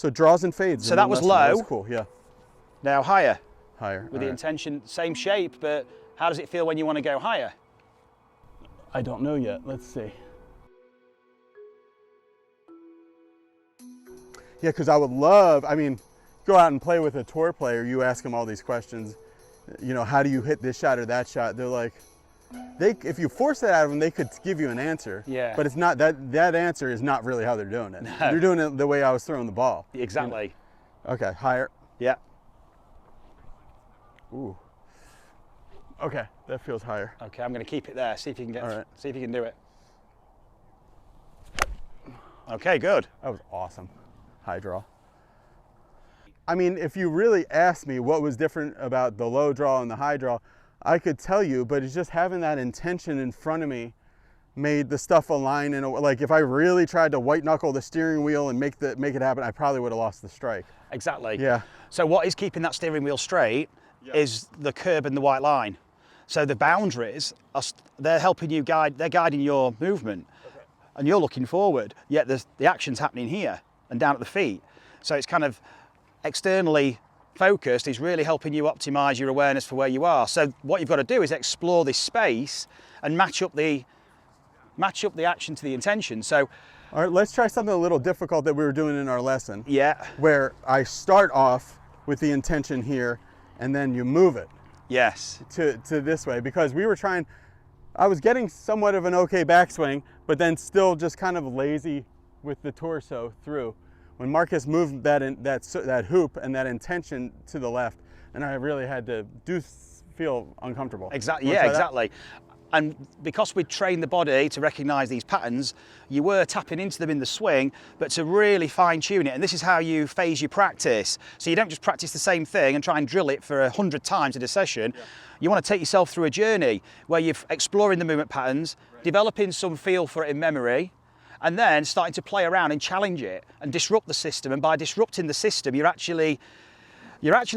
So draws and fades. So that was low. That was cool, yeah. Now higher. Higher. With the intention, same shape, but how does it feel when you want to go higher? I don't know yet. Let's see. Yeah, because I would love, I mean, go out and play with a tour player. You ask them all these questions. You know, how do you hit this shot or that shot? They're like, if you force that out of them, they could give you an answer. Yeah. But it's not, that answer is not really how they're doing it. No. They're doing it the way I was throwing the ball. Exactly. Okay, higher. Yeah. Ooh. Okay, that feels higher. Okay, I'm going to keep it there. See if you can get. All right. See if you can do it. Okay, good. That was awesome. High draw. I mean, if you really asked me what was different about the low draw and the high draw, I could tell you, but it's just having that intention in front of me made the stuff align in a, like if I really tried to white knuckle the steering wheel and make it happen, I probably would have lost the strike. Exactly. Yeah. So what is keeping that steering wheel straight is the curb and the white line. So the boundaries, they're helping you guide, they're guiding your movement. Okay. And you're looking forward, yet the action's happening here and down at the feet. So it's kind of externally focused, is really helping you optimize your awareness for where you are. So what you've got to do is explore this space and match up the action to the intention. So all right, let's try something a little difficult that we were doing in our lesson. Yeah. Where I start off with the intention here and then you move it. Yes. To this way, because we were trying, I was getting somewhat of an okay backswing, but then still just kind of lazy with the torso through. When Marcus moved that hoop and that intention to the left, and I really had to feel uncomfortable. Exactly. Yeah, exactly. And because we trained the body to recognize these patterns, you were tapping into them in the swing, but to really fine tune it. And this is how you phase your practice. So you don't just practice the same thing and try and drill it for 100 times in a session. Yeah. You want to take yourself through a journey where you're exploring the movement patterns, developing some feel for it in memory, and then starting to play around and challenge it and disrupt the system. And by disrupting the system, you're actually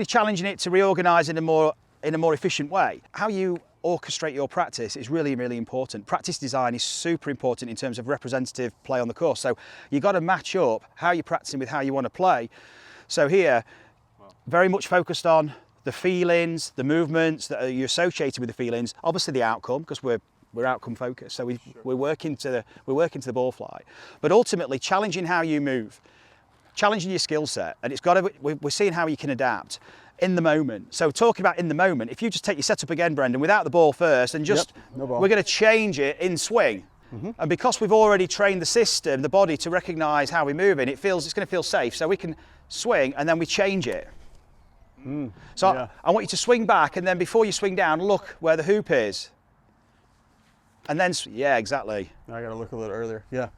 challenging it to reorganize in a more efficient way. How you orchestrate your practice is really, really important. Practice design is super important in terms of representative play on the course. So you've got to match up how you're practicing with how you want to play. So here, very much focused on the feelings, the movements that are associated with the feelings, obviously the outcome, because we're outcome focused. So we're working to the ball flight, but ultimately challenging how you move, challenging your skill set, and it's got to. We're seeing how you can adapt in the moment. So talking about in the moment, if you just take your setup again, Brendan, without the ball first, and just no ball. We're going to change it in swing. Mm-hmm. And because we've already trained the system, the body to recognise how we're moving, it's going to feel safe. So we can swing and then we change it. So I want you to swing back, and then before you swing down, look where the hoop is. And then, yeah, exactly. I got to look a little earlier. Yeah.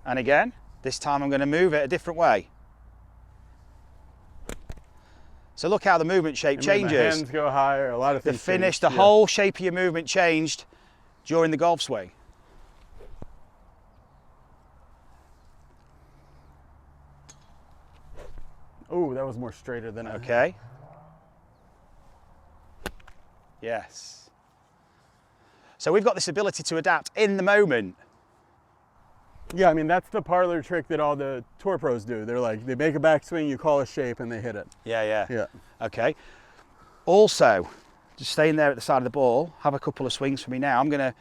And again, this time I'm going to move it a different way. So look how the movement shape changes. My hands go higher, a lot of things. The finish, the whole shape of your movement changed during the golf swing. Oh, that was more straighter than Okay. Yes. So we've got this ability to adapt in the moment. Yeah, I mean, that's the parlor trick that all the tour pros do. They're like, they make a backswing, you call a shape, and they hit it. Yeah. Okay. Also, just staying there at the side of the ball, have a couple of swings for me now. I'm going to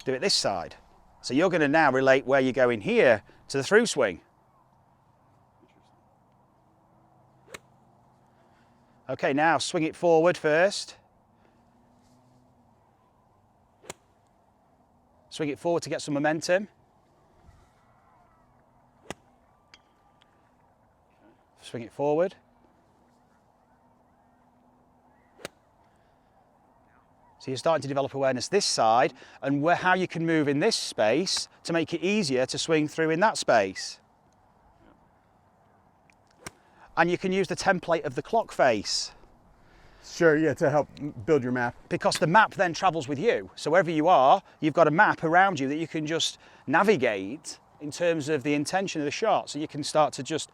do it this side. So you're going to now relate where you're going here to the through swing. Okay, now swing it forward first. Swing it forward to get some momentum. Swing it forward. So you're starting to develop awareness this side and how you can move in this space to make it easier to swing through in that space. And you can use the template of the clock face. Sure, yeah, to help build your map. Because the map then travels with you. So wherever you are, you've got a map around you that you can just navigate in terms of the intention of the shot. So you can start to just...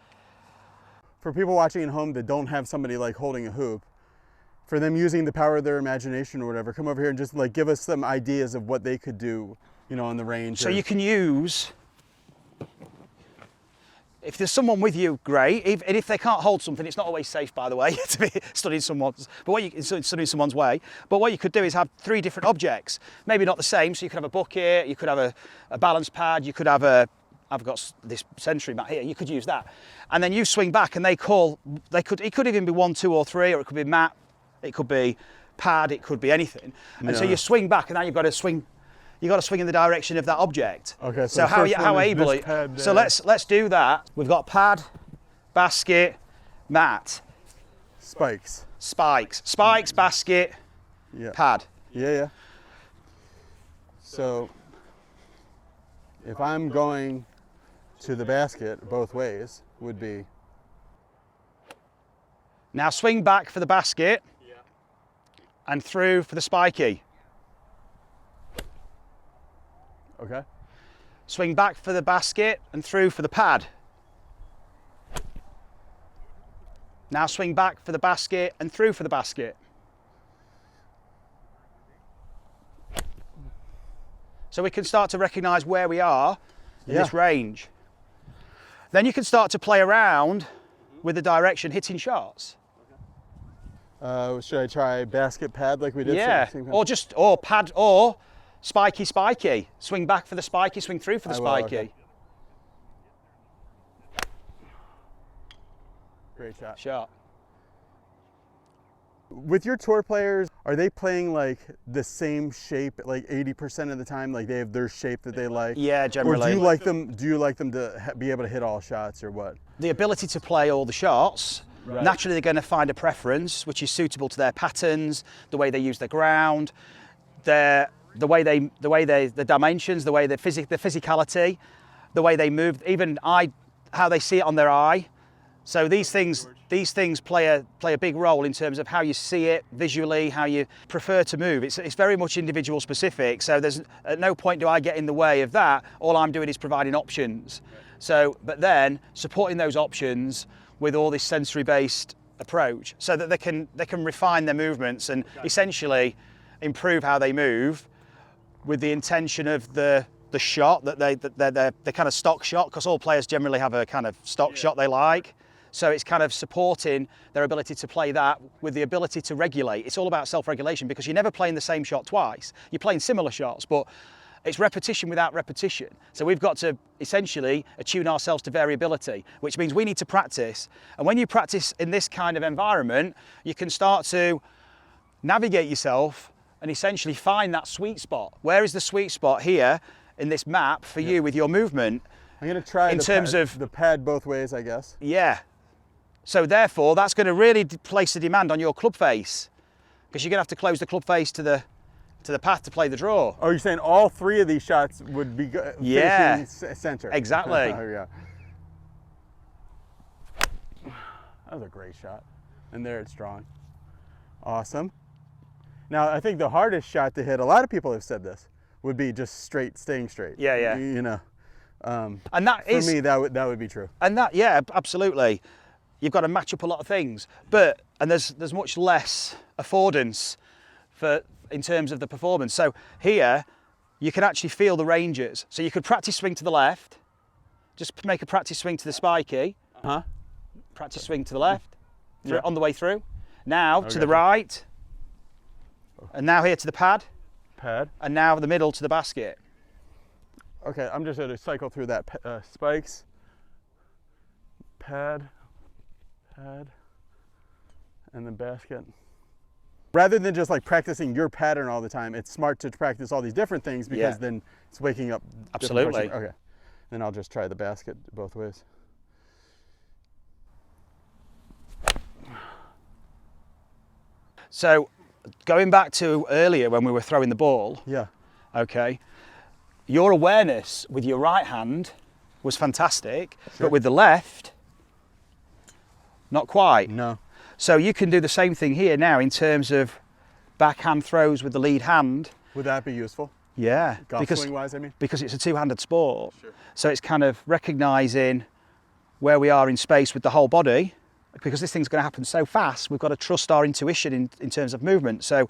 For people watching at home that don't have somebody like holding a hoop, for them using the power of their imagination or whatever, come over here and just like give us some ideas of what they could do, you know, on the range. So you can use if there's someone with you, great. And if they can't hold something, it's not always safe, by the way, to be studying someone's. Studying someone's way. But what you could do is have 3 different objects. Maybe not the same. So you could have a bucket. You could have a balance pad. You could have a. I've got this sensory mat here. You could use that, and then you swing back, and it could even be 1, 2, or 3, or it could be mat. It could be pad. It could be anything. And so you swing back, and now you've got to swing. You've got to swing in the direction of that object. Okay. So how able? So let's do that. We've got pad, basket, mat, Spikes. spikes, basket, pad. Yeah. So if I'm going to the basket both ways, would be. Now swing back for the basket, and through for the spiky. Okay. Swing back for the basket and through for the pad. Now swing back for the basket and through for the basket. So we can start to recognise where we are in this range. Then you can start to play around with the direction, hitting shots. Should I try basket pad like we did? Yeah, or pad or spiky. Swing back for the spiky, swing through for the spiky. Okay. Great shot. With your tour players, are they playing like the same shape like 80% of the time? Like they have their shape that they like? Yeah, generally. Or do you like them to be able to hit all shots or what? The ability to play all the shots. Right. Naturally, they're going to find a preference which is suitable to their patterns, the way they use the ground, the dimensions, the physicality, the way they move, even how they see it on their eye. So these things play a big role in terms of how you see it visually, how you prefer to move. It's very much individual specific. So there's at no point do I get in the way of that. All I'm doing is providing options. So, but then supporting those options with all this sensory-based approach, so that they can refine their movements and essentially improve how they move, with the intention of the shot that the kind of stock shot, because all players generally have a kind of stock shot they like. So it's kind of supporting their ability to play that with the ability to regulate. It's all about self-regulation, because you're never playing the same shot twice. You're playing similar shots, but it's repetition without repetition. So we've got to essentially attune ourselves to variability, which means we need to practice. And when you practice in this kind of environment, you can start to navigate yourself and essentially find that sweet spot. Where is the sweet spot here in this map for you with your movement? I'm going to try in terms of the pad both ways, I guess. Yeah. So therefore, that's going to really place the demand on your club face, because you're going to have to close the club face to the path to play the draw. Oh, you're saying all 3 of these shots would be finishing center? Exactly. Oh, yeah. That was a great shot. And there it's drawing. Awesome. Now, I think the hardest shot to hit, a lot of people have said this, would be just staying straight. Yeah. You know. And that for me, that would be true. And that, yeah, absolutely. You've got to match up a lot of things, and there's much less affordance in terms of the performance. So here, you can actually feel the ranges. So you could practice swing to the left, just make a practice swing to the spiky, practice swing to the left, on the way through. Now to the right, and now here to the pad, and now the middle to the basket. Okay, I'm just going to cycle through that spikes, pad, and then basket. Rather than just like practicing your pattern all the time, it's smart to practice all these different things, because then it's waking up. Absolutely. Okay, then I'll just try the basket both ways. So going back to earlier when we were throwing the ball. Yeah. Okay. Your awareness with your right hand was fantastic, but with the left, not quite. No. So you can do the same thing here now in terms of backhand throws with the lead hand. Would that be useful? Yeah. Golf swing wise, I mean? Because it's a two-handed sport. Sure. So it's kind of recognising where we are in space with the whole body, because this thing's going to happen so fast, we've got to trust our intuition in terms of movement. So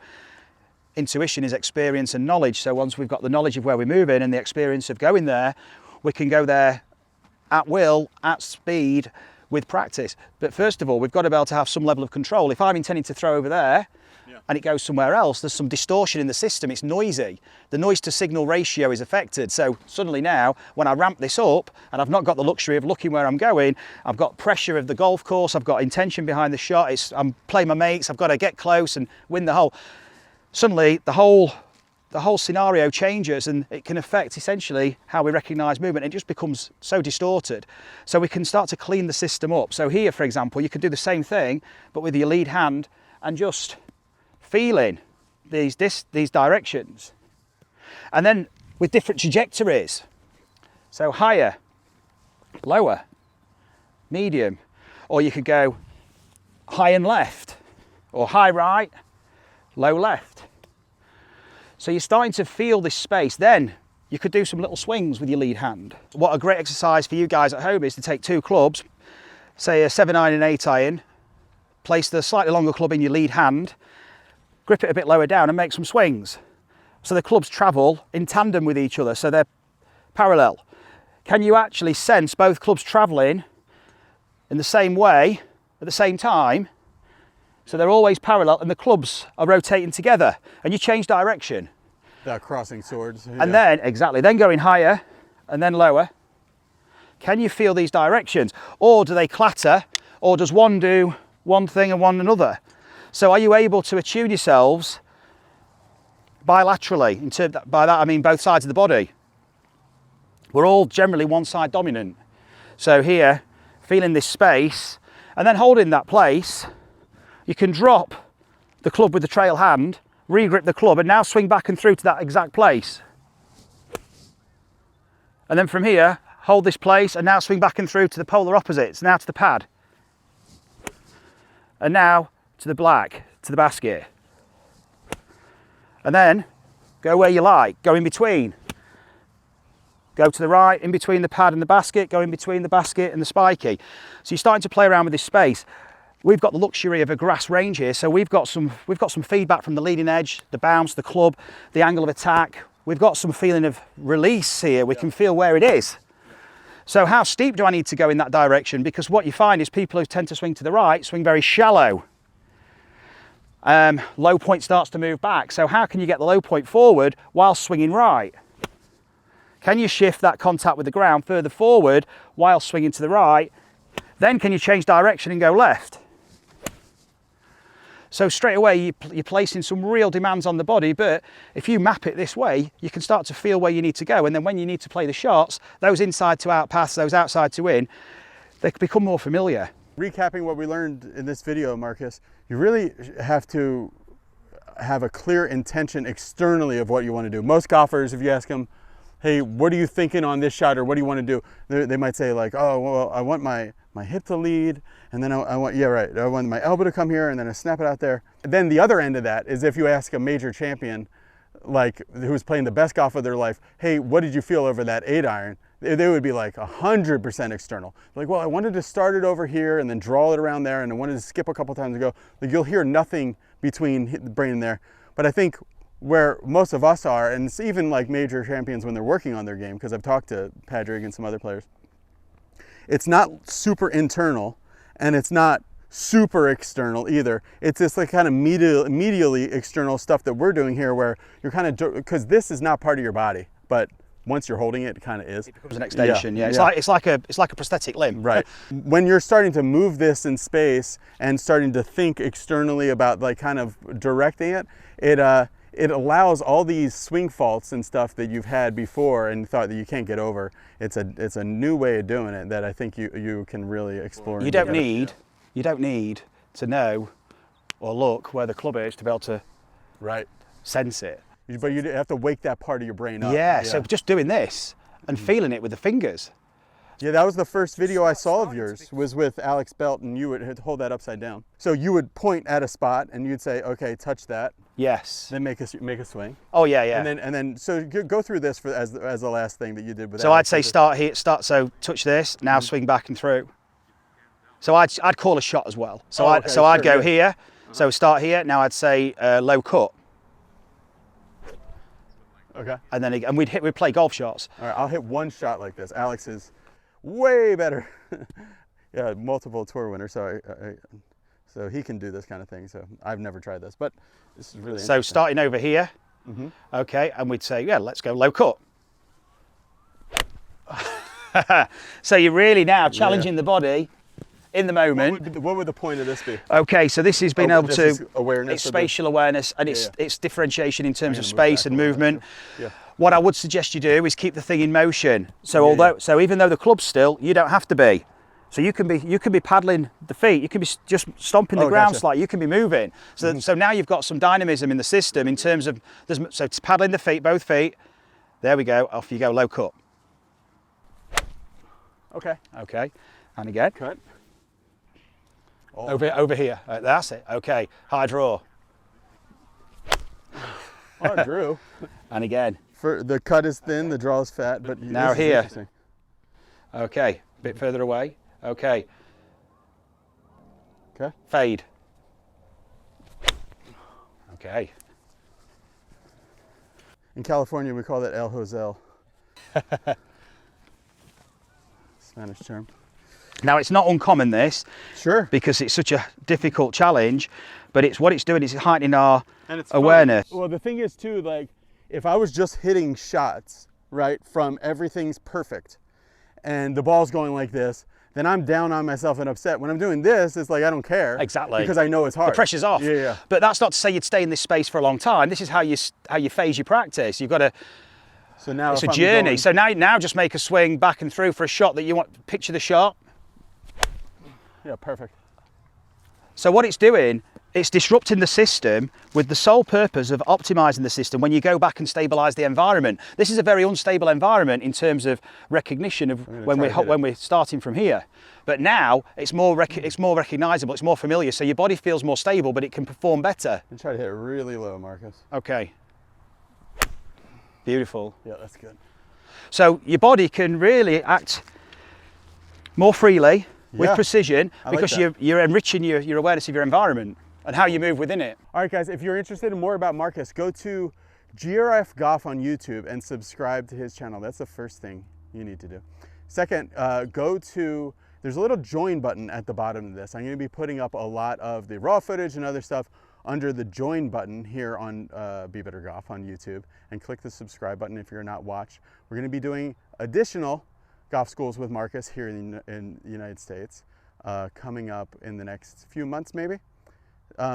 intuition is experience and knowledge. So once we've got the knowledge of where we're moving and the experience of going there, we can go there at will, at speed, with practice. But first of all, we've got to be able to have some level of control. If I'm intending to throw over there, and it goes somewhere else, there's some distortion in the system, it's noisy. The noise to signal ratio is affected. So suddenly now, when I ramp this up, and I've not got the luxury of looking where I'm going, I've got pressure of the golf course, I've got intention behind the shot, I'm playing my mates, I've got to get close and win the hole. Suddenly, the whole scenario changes, and it can affect essentially how we recognise movement. It just becomes so distorted. So we can start to clean the system up. So here, for example, you could do the same thing, but with your lead hand and just feeling these directions, and then with different trajectories. So higher, lower, medium, or you could go high and left, or high right, low left. So you're starting to feel this space. Then you could do some little swings with your lead hand. What a great exercise for you guys at home is to take two clubs, say a 7-iron and 8-iron, place the slightly longer club in your lead hand, grip it a bit lower down and make some swings. So the clubs travel in tandem with each other, so they're parallel. Can you actually sense both clubs traveling in the same way at the same time? So they're always parallel and the clubs are rotating together, and you change direction. That crossing swords. Yeah. And then, exactly, then going higher and then lower. Can you feel these directions? Or do they clatter? Or does one do one thing and one another? So are you able to attune yourselves bilaterally? By that I mean both sides of the body. We're all generally one side dominant. So here, feeling this space, and then holding that place, you can drop the club with the trail hand, re-grip the club, and now swing back and through to that exact place. And then from here, hold this place, and now swing back and through to the polar opposites, now to the pad. And now to the black, to the basket. And then go where you like, go in between. Go to the right, in between the pad and the basket, go in between the basket and the spiky. So you're starting to play around with this space. We've got the luxury of a grass range here, so we've got some feedback from the leading edge, the bounce, the club, the angle of attack. We've got some feeling of release here. We can feel where it is. So how steep do I need to go in that direction? Because what you find is people who tend to swing to the right swing very shallow. Low point starts to move back. So how can you get the low point forward while swinging right? Can you shift that contact with the ground further forward while swinging to the right? Then can you change direction and go left? So straight away you're placing some real demands on the body, but if you map it this way, you can start to feel where you need to go. And then when you need to play the shots, those inside to out pass, those outside to in, they become more familiar. Recapping what we learned in this video, Marcus, you really have to have a clear intention externally of what you want to do. Most golfers, if you ask them, hey, what are you thinking on this shot, or what do you want to do? They might say like, oh, well, I want my hip to lead, and then I want my elbow to come here, and then I snap it out there. And then the other end of that is if you ask a major champion, like who's playing the best golf of their life, hey, what did you feel over that 8-iron? They would be like 100% external. Like, well, I wanted to start it over here and then draw it around there, and I wanted to skip a couple times and go. Like, you'll hear nothing between the brain and there. But I think where most of us are, and it's even like major champions when they're working on their game, because I've talked to Patrick and some other players, it's not super internal and it's not super external either. It's this like kind of medially external stuff that we're doing here, where you're kind of, because this is not part of your body, but once you're holding it, it kind of is. It becomes an extension, yeah. It's like a prosthetic limb. Right. When you're starting to move this in space and starting to think externally about like kind of directing it, it allows all these swing faults and stuff that you've had before and thought that you can't get over. It's a new way of doing it that I think you can really explore. You don't need to know or look where the club is to be able to sense it. But you have to wake that part of your brain up. Yeah, so just doing this and feeling it with the fingers. Yeah, that was the first video I saw of yours, was with Alex Belt, and you would hold that upside down. So you would point at a spot and you'd say, okay, touch that. Yes. Then make a swing. Oh yeah, yeah. And then so go through this as the last thing that you did with So Alex. I'd say start here, so touch this, now swing back and through. So I'd call a shot as well. So I'd go here, so start here, now I'd say low cut. Okay. And then we'd play golf shots. All right, I'll hit one shot like this. Alex is, way better. Yeah, multiple tour winner, so so he can do this kind of thing. So I've never tried this, but this is really So interesting. starting over here, okay, and we'd say, yeah, let's go low cut. So you're really now challenging the body in the moment. What would the point of this be? Okay, so this is being able this to, is awareness it's of the- spatial awareness, and it's differentiation in terms of move space back and a little movement. bit. Yeah. What I would suggest you do is keep the thing in motion. So so even though the club's still, you don't have to be. So you can be paddling the feet, you can be just stomping the ground gotcha. slightly, you can be moving. So so now you've got some dynamism in the system in terms of, so it's paddling the feet, both feet. There we go, off you go, low cut. Okay. Okay, and again. Cut. Oh. Over here, that's it, okay, high draw. Oh, Drew. And again. For the cut is thin, the draw is fat, but Now this is here. interesting. Okay, bit further away. Okay. Okay. Fade. Okay. In California, we call that El Josel. Spanish term. Now it's not uncommon this, Sure. because it's such a difficult challenge, but it's what it's doing is it's heightening our And it's awareness. fun. Well, the thing is too, like, if I was just hitting shots, right, from everything's perfect, and the ball's going like this, then I'm down on myself and upset. When I'm doing this, it's like I don't care. Exactly. Because I know it's hard. The pressure's off. Yeah, yeah. But that's not to say you'd stay in this space for a long time. This is how you phase your practice. You've got to. So now It's a if I'm journey. going- So now just make a swing back and through for a shot that you want. Picture the shot. Yeah, perfect. So what it's doing, it's disrupting the system with the sole purpose of optimizing the system when you go back and stabilize the environment. This is a very unstable environment in terms of recognition of when we're starting from here. But now it's more recognizable, it's more familiar, so your body feels more stable, but it can perform better. And try to hit it really low, Marcus. Okay. Beautiful. Yeah, that's good. So your body can really act more freely with Yeah, precision I like because that. you're enriching your awareness of your environment and how you move within it. All right, guys, if you're interested in more about Marcus, go to GRF Golf on YouTube and subscribe to his channel. That's the first thing you need to do. Second, there's a little join button at the bottom of this. I'm going to be putting up a lot of the raw footage and other stuff under the join button here on Be Better Golf on YouTube, and click the subscribe button if you're not watched. We're going to be doing additional golf schools with Marcus here in the United States coming up in the next few months maybe.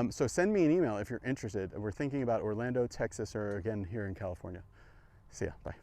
So send me an email if you're interested. We're thinking about Orlando, Texas, or again here in California. See ya, bye.